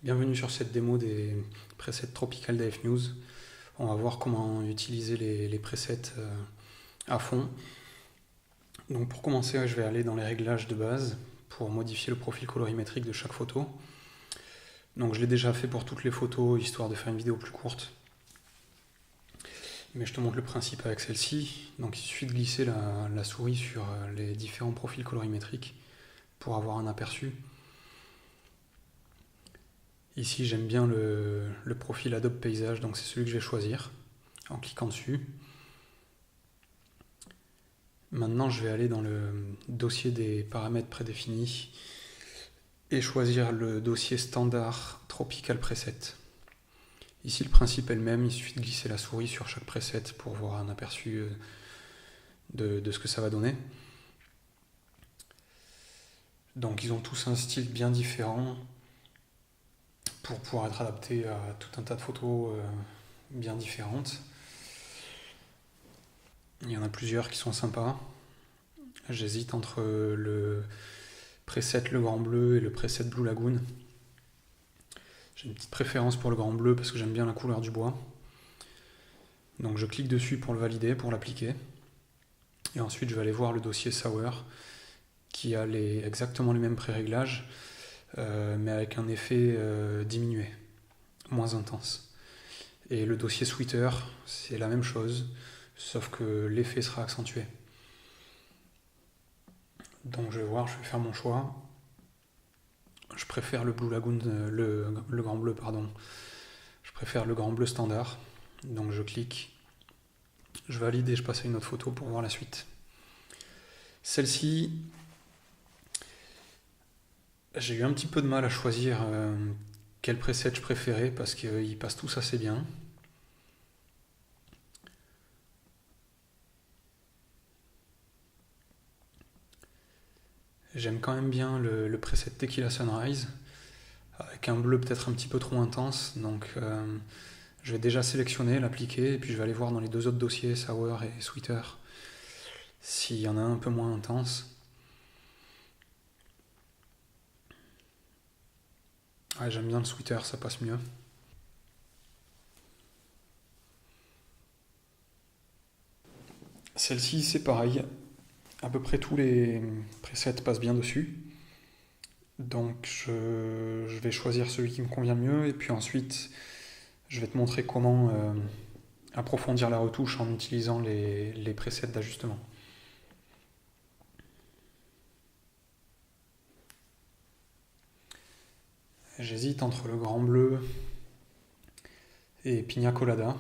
Bienvenue sur cette démo des presets Tropical DF News. On va voir comment utiliser les presets à fond. Donc pour commencer, je vais aller dans les réglages de base pour modifier le profil colorimétrique de chaque photo. Donc je l'ai déjà fait pour toutes les photos, histoire de faire une vidéo plus courte. Mais je te montre le principe avec celle-ci. Donc il suffit de glisser la souris sur les différents profils colorimétriques pour avoir un aperçu. Ici, j'aime bien le profil Adobe Paysage, donc c'est celui que je vais choisir en cliquant dessus. Maintenant, je vais aller dans le dossier des paramètres prédéfinis et choisir le dossier standard Tropical Preset. Ici, le principe est le même, il suffit de glisser la souris sur chaque preset pour voir un aperçu de ce que ça va donner. Donc, ils ont tous un style bien différent pour pouvoir être adaptés à tout un tas de photos bien différentes. Il y en a plusieurs qui sont sympas. J'hésite entre le preset Le Grand Bleu et le preset Blue Lagoon. J'ai une petite préférence pour le Grand Bleu parce que j'aime bien la couleur du bois. Donc je clique dessus pour le valider, pour l'appliquer. Et ensuite je vais aller voir le dossier Sour qui a exactement les mêmes pré-réglages mais avec un effet diminué, moins intense. Et le dossier Sweeter, c'est la même chose, sauf que l'effet sera accentué. Donc je vais voir, je vais faire mon choix. Je préfère le Blue Lagoon, le Grand Bleu, pardon. Je préfère le Grand Bleu standard. Donc je clique, je valide et je passe à une autre photo pour voir la suite. Celle-ci, j'ai eu un petit peu de mal à choisir quel preset je préférais parce qu'ils passent tous assez bien. J'aime quand même bien le preset Tequila Sunrise, avec un bleu peut-être un petit peu trop intense, donc je vais déjà sélectionner, l'appliquer, et puis je vais aller voir dans les deux autres dossiers, Sour et Sweeter, s'il y en a un peu moins intense. Ouais, j'aime bien le Sweeter, ça passe mieux. Celle-ci, c'est pareil, à peu près tous les presets passent bien dessus. Donc je vais choisir celui qui me convient mieux, et puis ensuite je vais te montrer comment approfondir la retouche en utilisant les presets d'ajustement. J'hésite entre le Grand Bleu et Pina Colada.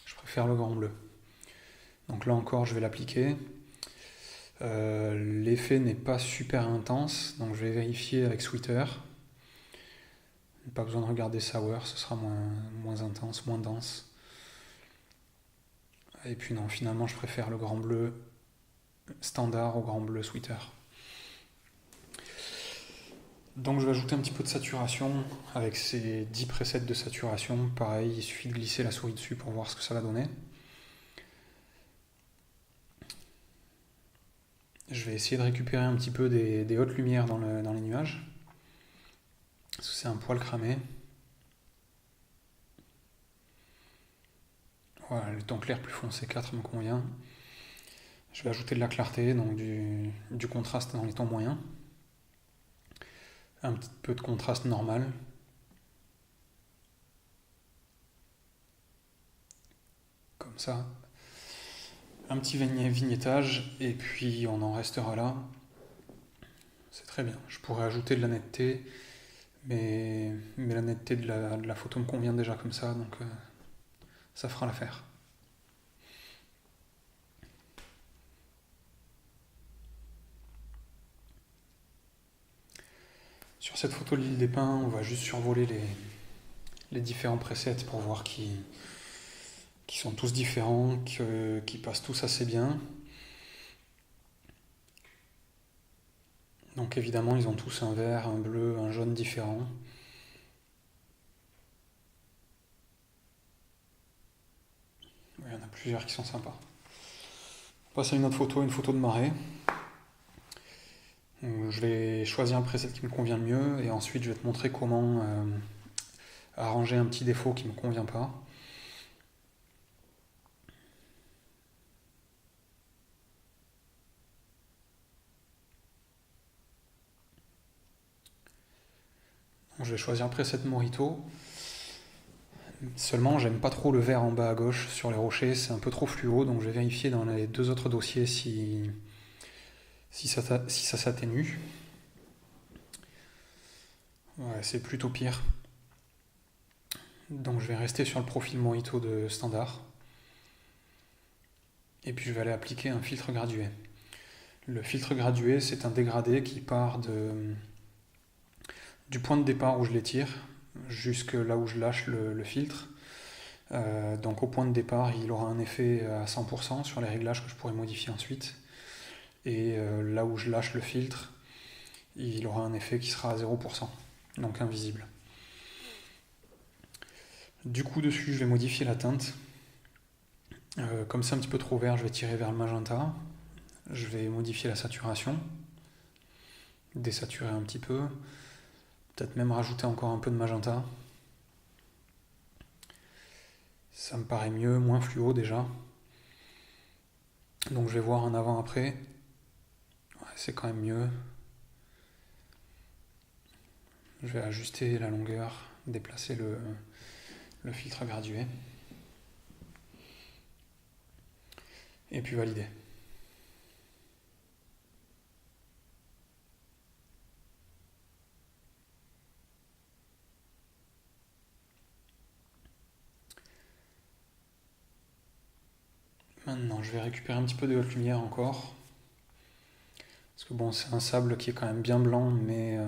Je préfère le Grand Bleu. Donc là encore, je vais l'appliquer. L'effet n'est pas super intense, donc je vais vérifier avec Sweeter. Pas besoin de regarder Sour, ce sera moins intense, moins dense. Et puis non, finalement, je préfère le Grand Bleu standard au Grand Bleu Sweeter. Donc je vais ajouter un petit peu de saturation avec ces 10 presets de saturation. Pareil, il suffit de glisser la souris dessus pour voir ce que ça va donner. Je vais essayer de récupérer un petit peu des hautes lumières dans les nuages. Parce que c'est un poil cramé. Voilà, le ton clair plus foncé 4 me convient. Je vais ajouter de la clarté, donc du contraste dans les tons moyens. Un petit peu de contraste normal. Comme ça. Un petit vignettage, et puis on en restera là. C'est très bien. Je pourrais ajouter de la netteté, mais la netteté de la photo me convient déjà comme ça, donc ça fera l'affaire. Sur cette photo de l'île des Pins, on va juste survoler les différents presets pour voir qui sont tous différents, qui passent tous assez bien. Donc évidemment, ils ont tous un vert, un bleu, un jaune différent. Il y en a plusieurs qui sont sympas. On passe à une autre photo, une photo de marée. Donc, je vais choisir le preset qui me convient le mieux et ensuite je vais te montrer comment arranger un petit défaut qui ne me convient pas. Donc, je vais choisir le preset Morito. Seulement, j'aime pas trop le vert en bas à gauche sur les rochers, c'est un peu trop fluo, donc je vais vérifier dans les deux autres dossiers si ça s'atténue. Ouais, c'est plutôt pire. Donc je vais rester sur le profil Morito de standard. Et puis je vais aller appliquer un filtre gradué. Le filtre gradué, c'est un dégradé qui part du point de départ où je l'étire jusque là où je lâche le filtre. Donc au point de départ, il aura un effet à 100% sur les réglages que je pourrais modifier ensuite. Et là où je lâche le filtre, il aura un effet qui sera à 0%, donc invisible. Du coup, dessus, je vais modifier la teinte. Comme c'est un petit peu trop vert, je vais tirer vers le magenta. Je vais modifier la saturation, désaturer un petit peu, peut-être même rajouter encore un peu de magenta. Ça me paraît mieux, moins fluo déjà. Donc je vais voir un avant-après. Ouais, c'est quand même mieux. Je vais ajuster la longueur, déplacer le filtre gradué. Et puis valider. Maintenant, je vais récupérer un petit peu de haute lumière encore. Parce que bon, c'est un sable qui est quand même bien blanc, mais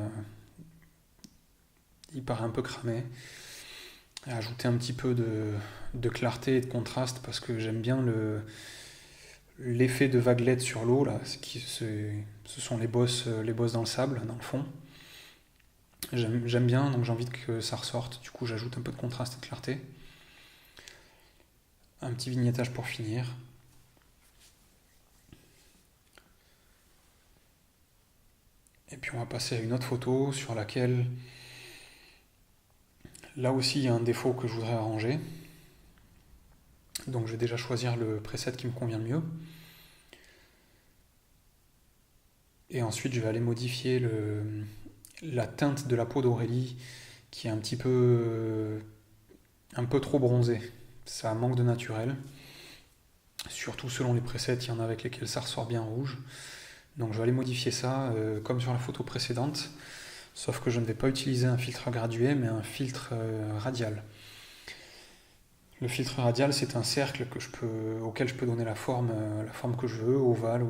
il paraît un peu cramé. Et ajouter un petit peu de clarté et de contraste parce que j'aime bien l'effet de vaguelette sur l'eau. Là, ce sont les bosses dans le sable, dans le fond. J'aime bien, donc j'ai envie que ça ressorte. Du coup, j'ajoute un peu de contraste et de clarté. Un petit vignettage pour finir. Et puis on va passer à une autre photo sur laquelle, là aussi, il y a un défaut que je voudrais arranger. Donc je vais déjà choisir le preset qui me convient le mieux. Et ensuite, je vais aller modifier la teinte de la peau d'Aurélie qui est un peu trop bronzée. Ça manque de naturel. Surtout selon les presets, il y en a avec lesquels ça ressort bien rouge. Donc je vais aller modifier ça comme sur la photo précédente. Sauf que je ne vais pas utiliser un filtre gradué, mais un filtre radial. Le filtre radial, c'est un cercle auquel je peux donner la forme que je veux, ovale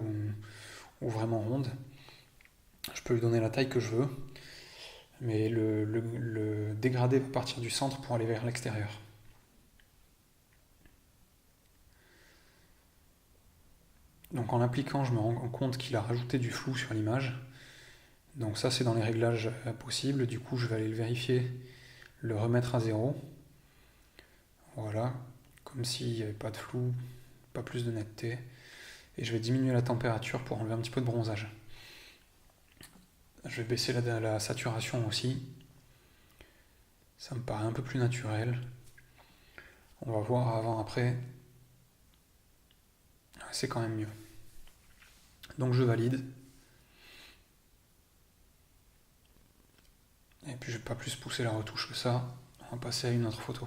ou vraiment ronde. Je peux lui donner la taille que je veux, mais le dégradé va partir du centre pour aller vers l'extérieur. Donc en l'appliquant, je me rends compte qu'il a rajouté du flou sur l'image. Donc ça, c'est dans les réglages possibles. Du coup, je vais aller le vérifier, le remettre à 0. Voilà, comme s'il n'y avait pas de flou, pas plus de netteté. Et je vais diminuer la température pour enlever un petit peu de bronzage. Je vais baisser la saturation aussi. Ça me paraît un peu plus naturel. On va voir avant-après. C'est quand même mieux. Donc je valide. Et puis je ne vais pas plus pousser la retouche que ça. On va passer à une autre photo.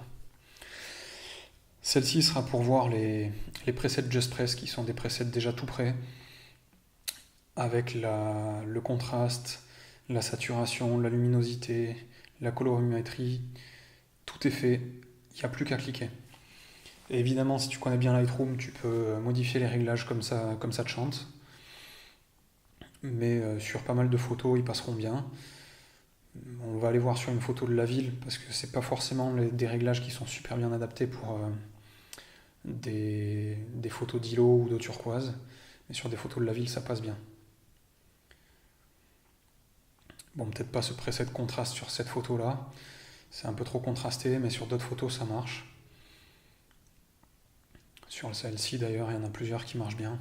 Celle-ci sera pour voir les presets Just Press qui sont des presets déjà tout prêts avec le contraste, la saturation, la luminosité, la colorimétrie. Tout est fait, il n'y a plus qu'à cliquer. Et évidemment, si tu connais bien Lightroom, tu peux modifier les réglages comme ça te chante. Mais sur pas mal de photos, ils passeront bien. On va aller voir sur une photo de la ville parce que c'est pas forcément des réglages qui sont super bien adaptés pour des photos d'îlots ou d'eau turquoise. Mais sur des photos de la ville, ça passe bien. Bon, peut-être pas ce preset de contraste sur cette photo-là. C'est un peu trop contrasté, mais sur d'autres photos, ça marche. Sur celle-ci, d'ailleurs, il y en a plusieurs qui marchent bien.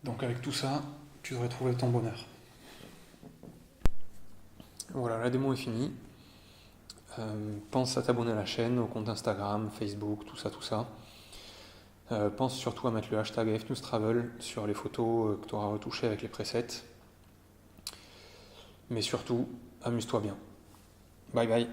Donc avec tout ça, tu devrais trouver ton bonheur. Voilà, la démo est finie. Pense à t'abonner à la chaîne, au compte Instagram, Facebook, tout ça, tout ça. Pense surtout à mettre le hashtag AFNewsTravel sur les photos que tu auras retouchées avec les presets. Mais surtout, amuse-toi bien. Bye bye.